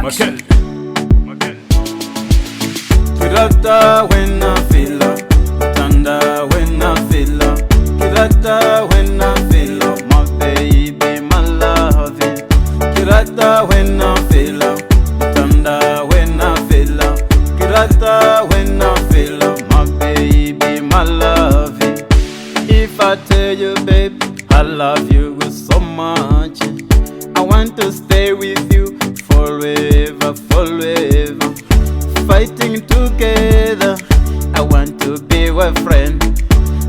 production. Kirata wena FELA, Tanda wena FELA. Kirata wena FELA, my baby, my loving. Kirata wena FELA, Tanda wena FELA. Kirata wena FELA, my baby, my loving. If I tell you, babe, I love you so much, I want to stay with you forever, forever. Fighting together, I want to be your friend.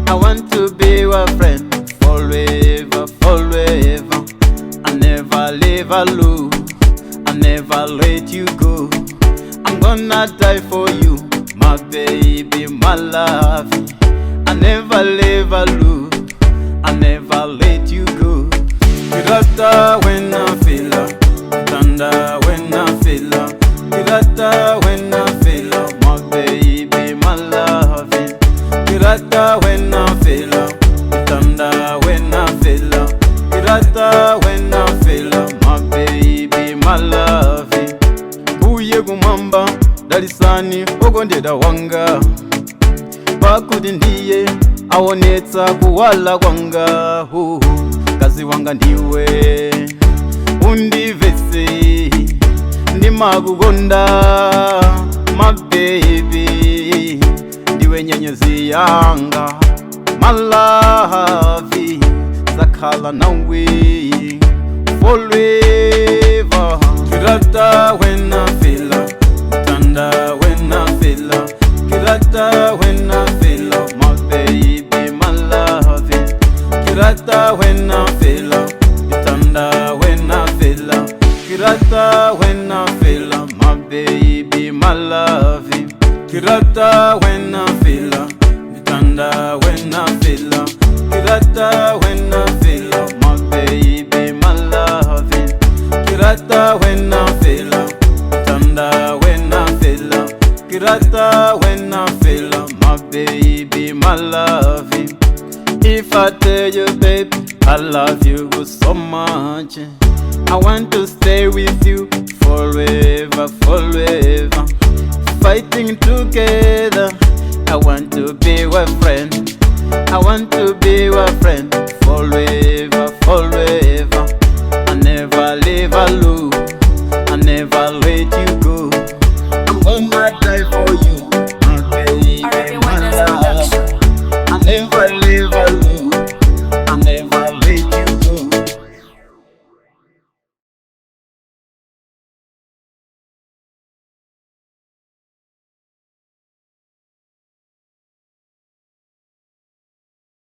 I want to be your friend forever, forever. I never leave alone, I never let you go. I'm gonna die for you, my baby, my love. I never leave alone, I never let you go. Kirata wena FELA, Tanda wena FELA. Kirata wena FELA, my baby, my loving. Kirata wena FELA, Tanda wena FELA. Kirata wena FELA, my baby, my loving. Uye kumamba, dalisani, ogondeda wanga. Pakudi ndiye, awonetsa kuwala kwanga. Kazi wanga ndiwe, undivese, ndimakukonda, my baby. Ndiwe nyenyezi yanga, my love. Zakhala nawe forever. Kirata wena FELA, Tanda wena FELA. Kirata wena FELA, my baby, my loving. Kirata wena FELA, Tanda wena FELA. Kirata wena FELA, my baby, my loving. Kirata wena FELA, Tanda wena FELA. Kirata wena FELA, my baby, my loving. Kirata wena FELA, Tanda wena FELA. Kirata wena FELA, my baby, my loving. If I tell you, babe, I love you so much, I want to stay with you forever, forever. Fighting together, I want to be your friend. I want to be your friend forever, forever.